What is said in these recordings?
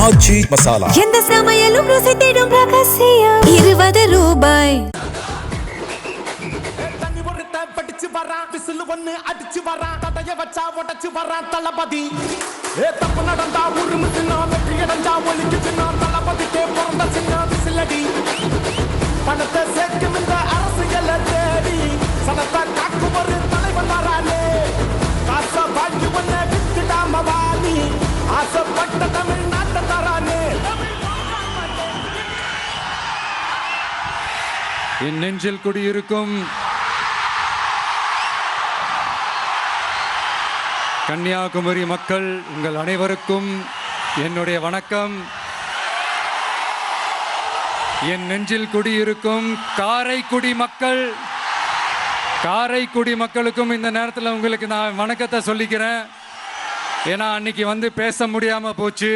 ஆச்சி மசாலா. எந்த சமையலும் ருசி தேடும் ரகசியம் 20 ரூபாய். தண்ணி ஒருத்த படிச்சு வரான், விசில் ஒண்ணு அடிச்சு வரான், தடைய வச்சா உடச்சு வரான் தளபதி. தப்பு நடந்தா உருமுச்சுனா, வெற்றி அடைஞ்சா ஒலிக்குச்சுனா, தளபதிக்கே பிறந்த சின்ன விசிலடி. பணத்தை சேர்க்கும் இந்த அரசியல தேடி சனத்தை காக்கும் ஒரு தலைவன் வரானே. காச வாழ்க்கை ஒன்ன விட்டுடாம வாணி, ஆசைப்பட்ட தமிழ்நாட்டை தரானே. என் நெஞ்சில் குடியிருக்கும் கன்னியாகுமரி மக்கள், உங்கள் அனைவருக்கும் என்னுடைய வணக்கம். என் நெஞ்சில் குடியிருக்கும் காரைக்குடி மக்கள், காரைக்குடி மக்களுக்கும் இந்த நேரத்தில் உங்களுக்கு நான் வணக்கத்தை சொல்லிக்கிறேன். ஏன்னா அன்னைக்கு வந்து பேச முடியாம போச்சு.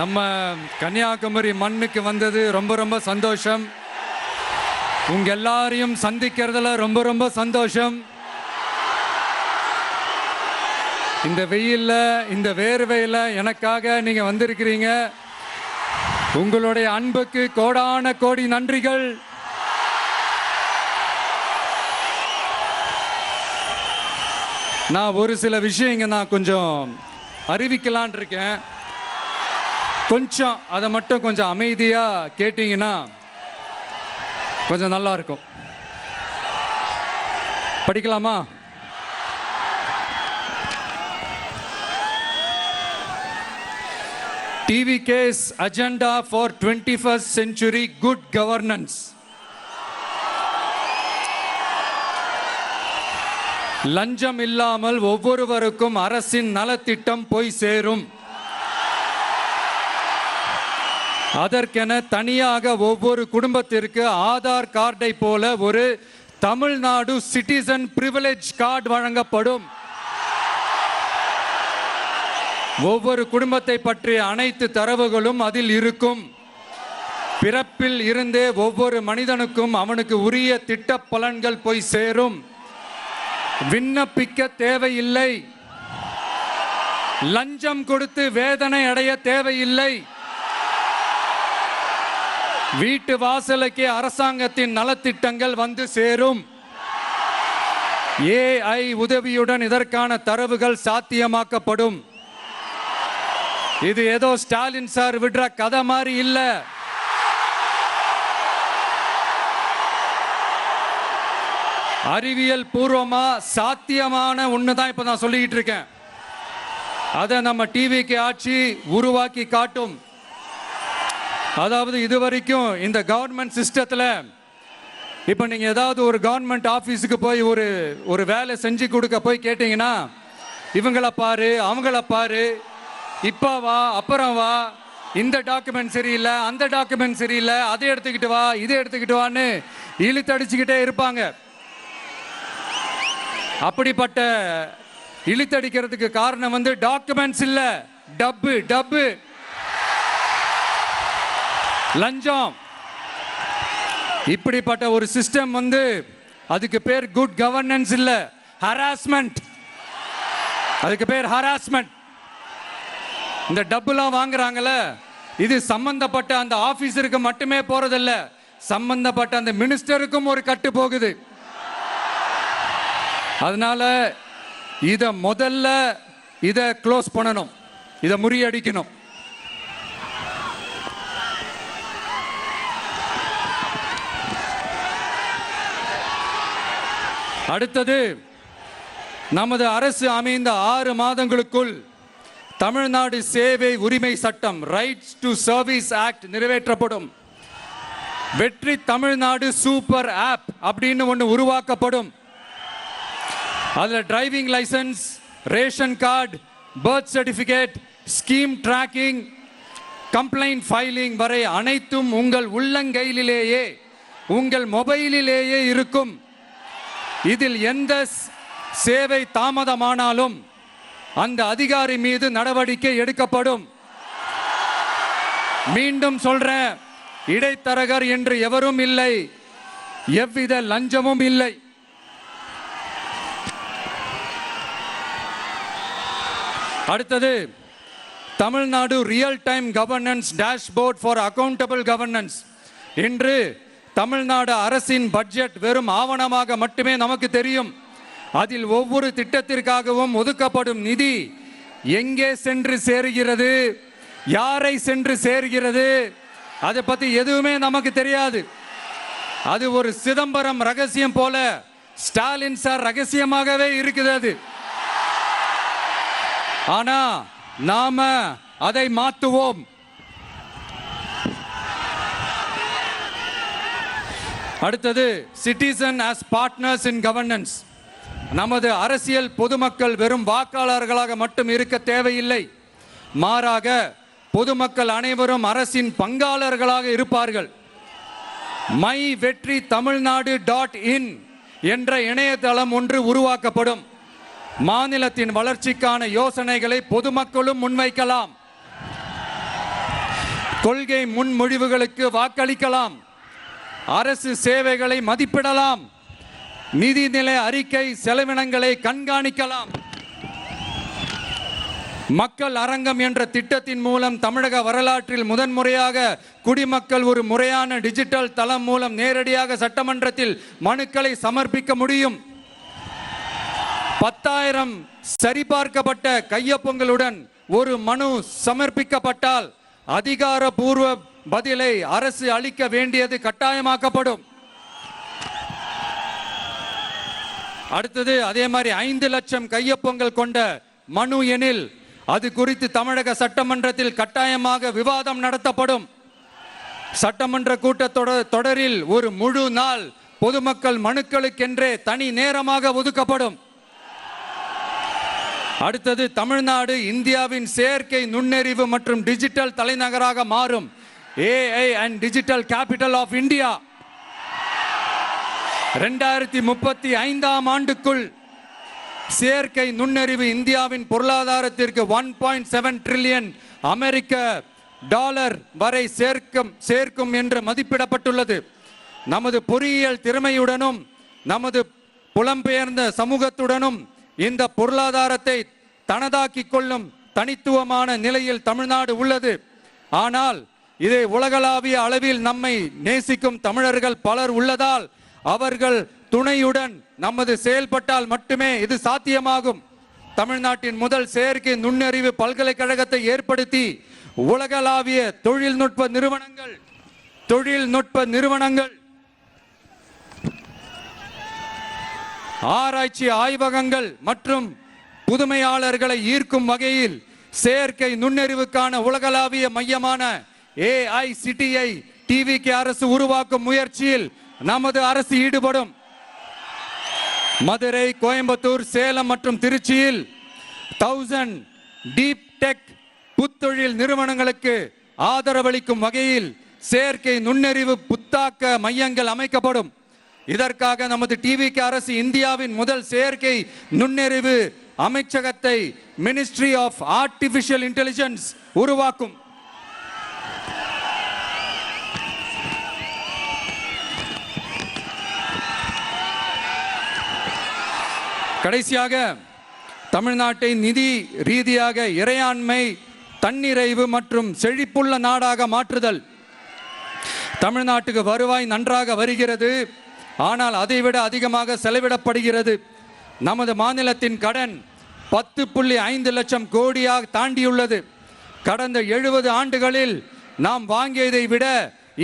நம்ம கன்னியாகுமரி மண்ணுக்கு வந்தது ரொம்ப ரொம்ப சந்தோஷம். உங்க எல்லாரையும் சந்திக்கிறதுல ரொம்ப ரொம்ப சந்தோஷம். இந்த வெயில்ல, இந்த வேர்வையில எனக்காக நீங்க வந்திருக்கிறீங்க. உங்களுடைய அன்புக்கு கோடான கோடி நன்றிகள். நான் ஒரு சில விஷயங்க நான் கொஞ்சம் அறிவிக்கலான் இருக்கேன். கொஞ்சம் அதை மட்டும் கொஞ்சம் அமைதியா கேட்டீங்கன்னா கொஞ்சம் நல்லா இருக்கும். படிக்கலாமா? TVK's agenda for 21st century good governance. லஞ்சம் இல்லாமல் ஒவ்வொருவருக்கும் அரசின் நலத்திட்டம் போய் சேரும். அதற்கென தனியாக ஒவ்வொரு குடும்பத்திற்கு ஆதார் கார்டை போல ஒரு தமிழ்நாடு சிட்டிசன் பிரிவிலேஜ் கார்டு வழங்கப்படும். ஒவ்வொரு குடும்பத்தை பற்றிய அனைத்து தரவுகளும் அதில் இருக்கும். பிறப்பில் இருந்தே ஒவ்வொரு மனிதனுக்கும் அவனுக்கு உரிய திட்ட பலன்கள் போய் சேரும். விண்ணப்பிக்க தேவையில்லை. லஞ்சம் கொடுத்து வேதனை அடைய தேவையில்லை. வீட்டு வாசலுக்கே அரசாங்கத்தின் நலத்திட்டங்கள் வந்து சேரும். AI உதவியுடன் இதற்கான தரவுகள் சாத்தியமாக்கப்படும். இது ஏதோ ஸ்டாலின் சார் விடுற கதை மாதிரி இல்ல. அறிவியல் பூர்வமா சாத்தியமான ஒண்ணுதான் இப்ப நான் சொல்லிட்டு இருக்கேன். அதை நம்ம டிவிக்கு ஆட்சி உருவாக்கி காட்டும். அதாவது இதுவரைக்கும் இந்த கவர்மெண்ட் சிஸ்டத்தில் இப்போ நீங்கள் ஏதாவது ஒரு கவர்மெண்ட் ஆஃபீஸுக்கு போய் ஒரு வேலை செஞ்சு கொடுக்க போய் கேட்டிங்கன்னா, இவங்கள பாரு, அவங்கள பாரு, இப்போ வா, அப்புறம் வா, இந்த டாக்குமெண்ட் சரியில்லை, அந்த டாக்குமெண்ட் சரியில்லை, அதை எடுத்துக்கிட்டு வா, இதை எடுத்துக்கிட்டு வான்னு இழுத்தடிச்சுக்கிட்டே இருப்பாங்க. அப்படிப்பட்ட இழுத்தடிக்கிறதுக்கு காரணம் வந்து டாக்குமெண்ட்ஸ் இல்லை, டப்பு டப்பு லஞ்சம். இப்படிப்பட்ட ஒரு சிஸ்டம் வந்து அதுக்கு பேர் குட் கவர்னன்ஸ் இல்ல, ஹராஸ்மெண்ட். அதுக்கு பேர் ஹராஸ்மெண்ட். இந்த டப்புலாம் வாங்குறாங்கல்ல, இது சம்பந்தப்பட்ட அந்த ஆபீசருக்கு மட்டுமே போறதில்ல, சம்பந்தப்பட்ட அந்த மினிஸ்டருக்கும் ஒரு கட்டு போகுது. அதனால முதல்ல இதை க்ளோஸ் பண்ணணும், இதை முறியடிக்கணும். அடுத்தது, நமது அரசு அமைந்த 6 மாதங்களுக்குள் தமிழ்நாடு சேவை உரிமை சட்டம் ரைட்ஸ் டு சர்வீஸ் ஆக்ட் நிறைவேற்றப்படும். வெற்றி தமிழ்நாடு சூப்பர் ஆப் அப்படின்னு ஒன்று உருவாக்கப்படும். அதில் driving licence, ration card, birth certificate, scheme tracking, complaint filing வரை அனைத்தும் உங்கள் உள்ளங்கையிலேயே, உங்கள் மொபைலிலேயே இருக்கும். இதில் எந்த சேவை தாமதமானாலும் அந்த அதிகாரி மீது நடவடிக்கை எடுக்கப்படும். மீண்டும் சொல்றேன், இடைத்தரகர் என்று எவரும் இல்லை. எவ்வித லஞ்சமும் இல்லை. அடுத்தது Tamil Nadu real time governance dashboard for accountable governance. இன்று தமிழ்நாடு அரசின் பட்ஜெட் வெறும் ஆவணமாக மட்டுமே நமக்கு தெரியும். அதில் ஒவ்வொரு திட்டத்திற்காகவும் ஒதுக்கப்படும் நிதி எங்கே சென்று சேருகிறது, யாரை சென்று சேர்கிறது, அதை பத்தி எதுவுமே நமக்கு தெரியாது. அது ஒரு சிதம்பரம் ரகசியம் போல ஸ்டாலின் சார் ரகசியமாகவே இருக்குது அது. ஆனா நாம அதை மாற்றுவோம். அடுத்தது சிட்டிசன் as பார்ட்னர்ஸ் இன் கவர்னன்ஸ். நமது அரசியல் பொதுமக்கள் வெறும் வாக்காளர்களாக மட்டும் இருக்க தேவையில்லை. மாறாக பொதுமக்கள் அனைவரும் அரசின் பங்காளர்களாக இருப்பார்கள். மை வெற்றி தமிழ்நாடு .in என்ற இணையதளம் ஒன்று உருவாக்கப்படும். மாநிலத்தின் வளர்ச்சிக்கான யோசனைகளை பொதுமக்களும் முன்வைக்கலாம். கொள்கை முன்மொழிவுகளுக்கு வாக்களிக்கலாம். அரசு சேவைகளை மதிப்பிடலாம். நிதிநிலை அறிக்கை செலவினங்களை கண்காணிக்கலாம். மக்கள் அரங்கம் என்ற திட்டத்தின் மூலம் தமிழக வரலாற்றில் முதன்முறையாக குடிமக்கள் ஒரு முறையான டிஜிட்டல் தளம் மூலம் நேரடியாக சட்டமன்றத்தில் மனுக்களை சமர்ப்பிக்க முடியும். 10,000 சரிபார்க்கப்பட்ட கையொப்பங்களுடன் ஒரு மனு சமர்ப்பிக்கப்பட்டால் அதிகாரப்பூர்வ பதிலை அரசு அளிக்க வேண்டியது கட்டாயமாக்கப்படும். அடுத்தது அதே மாதிரி 5 லட்சம் கையொப்பங்கள் கொண்ட மனு எனில் அது குறித்து தமிழக சட்டமன்றத்தில் கட்டாயமாக விவாதம் நடத்தப்படும். சட்டமன்ற கூட்டத்தொடரில் ஒரு முழு நாள் பொதுமக்கள் மனுக்களுக்கென்றே தனி நேரமாக ஒதுக்கப்படும். அடுத்தது தமிழ்நாடு இந்தியாவின் செயற்கை நுண்ணறிவு மற்றும் டிஜிட்டல் தலைநகராக மாறும். AI and Digital Capital of India. 2035ஆம் ஆண்டுக்குள் செயற்கை நுண்ணறிவு இந்தியாவின் பொருளாதாரத்திற்கு 1.7 டிரில்லியன் அமெரிக்க டாலர் வரை சேர்க்கும் என்று மதிப்பிடப்பட்டுள்ளது. நமது பொறியியல் திறமையுடனும் நமது புலம்பெயர்ந்த சமூகத்துடனும் இந்த பொருளாதாரத்தை தனதாக்கிக் கொள்ளும் தனித்துவமான நிலையில் தமிழ்நாடு உள்ளது. ஆனால் இதை உலகளாவிய அளவில் நம்மை நேசிக்கும் தமிழர்கள் பலர் உள்ளதால் அவர்கள் துணையுடன் நமது செயல்பட்டால் மட்டுமே இது சாத்தியமாகும். தமிழ்நாட்டின் முதல் செயற்கை நுண்ணறிவு பல்கலைக்கழகத்தை ஏற்படுத்தி உலகளாவிய தொழில்நுட்ப நிறுவனங்கள் ஆராய்ச்சி ஆய்வகங்கள் மற்றும் புதுமையாளர்களை ஈர்க்கும் வகையில் செயற்கை நுண்ணறிவுக்கான உலகளாவிய மையமான AICTI TVK அரசு உருவாக்கும் முயற்சியில் நமது அரசு ஈடுபடும். மதுரை, கோயம்புத்தூர், சேலம் மற்றும் திருச்சியில் 1000 டீப் டெக் புத்தொழில் நிறுவனங்களுக்கு ஆதரவளிக்கும் வகையில் செயற்கை நுண்ணறிவு புத்தாக்க மையங்கள் அமைக்கப்படும். இதற்காக நமது TVK அரசு இந்தியாவின் முதல் செயற்கை நுண்ணறிவு அமைச்சகத்தை மினிஸ்ட்ரி ஆஃப் ஆர்டிபிஷியல் இன்டெலிஜென்ஸ் உருவாக்கும். கடைசியாக தமிழ்நாட்டை நிதி ரீதியாக இறையாண்மை, தன்னிறைவு மற்றும் செழிப்புள்ள நாடாக மாற்றுதல். தமிழ்நாட்டுக்கு வருவாய் நன்றாக வருகிறது, ஆனால் அதைவிட அதிகமாக செலவிடப்படுகிறது. நமது மாநிலத்தின் கடன் 10.5 லட்சம் கோடியாக தாண்டியுள்ளது. கடந்த 70 ஆண்டுகளில் நாம் வாங்கியதை விட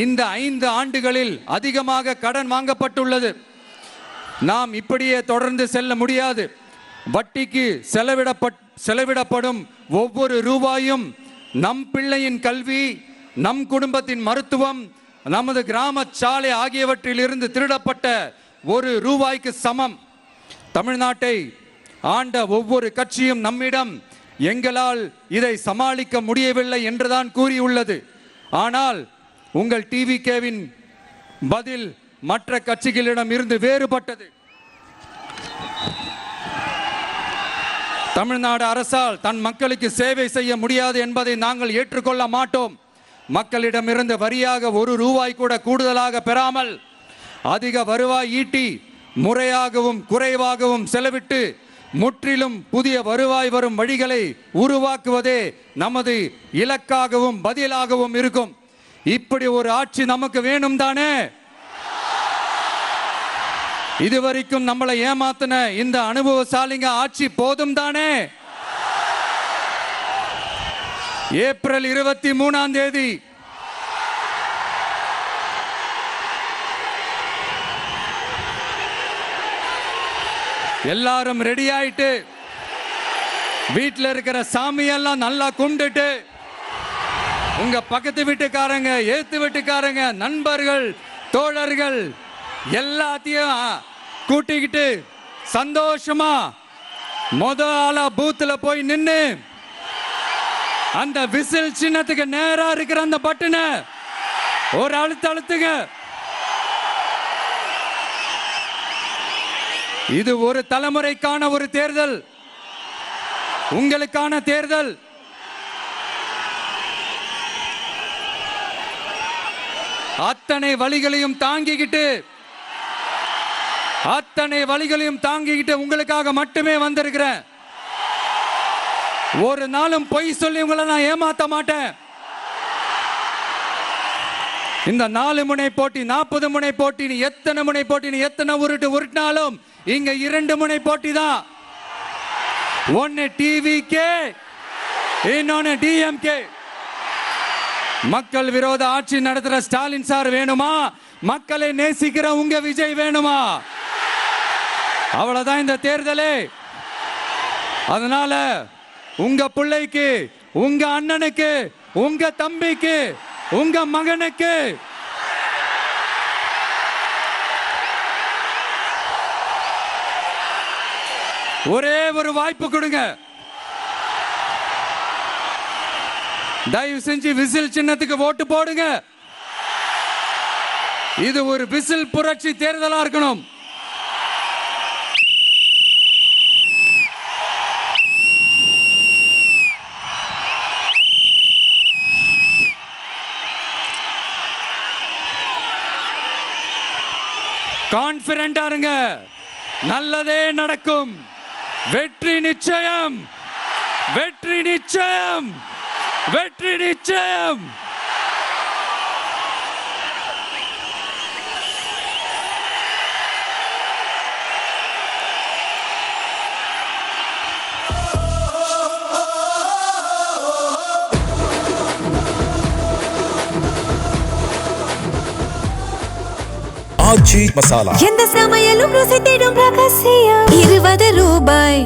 இந்த 5 ஆண்டுகளில் அதிகமாக கடன் வாங்கப்பட்டுள்ளது. நாம் இப்படியே தொடர்ந்து செல்ல முடியாது. வட்டிக்கு செலவிடப்படும் ஒவ்வொரு ரூபாயும் நம் பிள்ளையின் கல்வி, நம் குடும்பத்தின் மருத்துவம், நமது கிராம சாலை ஆகியவற்றில் இருந்து திருடப்பட்ட ஒரு ரூபாய்க்கு சமம். தமிழ்நாட்டை ஆண்ட ஒவ்வொரு கட்சியும் நம்மிடம் எங்களால் இதை சமாளிக்க முடியவில்லை என்றுதான் கூறியுள்ளது. ஆனால் உங்கள் TVKவின் பதில் மற்ற கட்சிகளிடம் இருந்து வேறுபட்டது. தமிழ்நாடு அரசால் தன் மக்களுக்கு சேவை செய்ய முடியாது என்பதை நாங்கள் ஏற்றுக்கொள்ள மாட்டோம். மக்களிடமிருந்து வரியாக ஒரு ரூபாய் கூட கூடுதலாக பெறாமல் அதிக வருவாய் ஈட்டி முறையாகவும் குறைவாகவும் செலவிட்டு முற்றிலும் புதிய வருவாய் வரும் வழிகளை உருவாக்குவதே நமது இலக்காகவும் பதிலாகவும் இருக்கும். இப்படி ஒரு ஆட்சி நமக்கு வேணும் தானே? இதுவரைக்கும் நம்மளை ஏமாத்தின இந்த அனுபவசாலிங்க ஆட்சி போதும் தானே? ஏப்ரல் 23 எல்லாரும் ரெடி ஆயிட்டு வீட்டில் இருக்கிற சாமியெல்லாம் நல்லா கும்பிட்டுட்டு உங்க பக்கத்து வீட்டுக்காரங்க, ஏத்து வீட்டுக்காரங்க, நண்பர்கள், தோழர்கள் எல்லாத்தையும் கூட்டிக்கிட்டு சந்தோஷமா ஆளா பூத்துல போய் நின்னு அந்த விசில் சின்னத்துக்கு நேரா இருக்கிற அந்த பட்டனை ஒரு அழுத்துங்க. இது ஒரு தலைமுறைக்கான ஒரு தேர்தல், உங்களுக்கான தேர்தல். அத்தனை வழிகளையும் தாங்கிக்கிட்டு உங்களுக்காக மட்டுமே வந்திருக்கிறேன். ஒரு நாளும் பொய் சொல்லி உங்களை நான் ஏமாத்த மாட்டேன். இந்த 4 முனை போட்டி, 40 முனை போட்டி, நீ எத்தனை முனை போட்டி, நீ எத்தனை உருட்டினாலும் இங்க 2 முனை போட்டி தான். ஒன்னு டிவிகே, இன்னொன்னு டிஎம்கே. மக்கள் விரோத ஆட்சி நடத்துற ஸ்டாலின் சார் வேணுமா? மக்களை நேசிக்கிற உங்க விஜய் வேணுமா? அவ்வளவுதான் இந்த தேர்தலே. அதனால உங்க பிள்ளைக்கு, உங்க அண்ணனுக்கு, உங்க தம்பிக்கு, உங்க மகனுக்கு ஒரே ஒரு வாய்ப்பு கொடுங்க. தயவு செஞ்சு விசில் சின்னத்துக்கு ஓட்டு போடுங்க. இது ஒரு விசில் புரட்சி தேர்தலா இருக்கணும். கான்பிடென்டா இருங்க, நல்லதே நடக்கும். வெற்றி நிச்சயம், வெற்றி நிச்சயம், வெற்றி நிச்சயம். ஆச்சி மசாலா எந்த சமையலும் ருசி தேடும் ரகசியம். 20 ரூபாய்.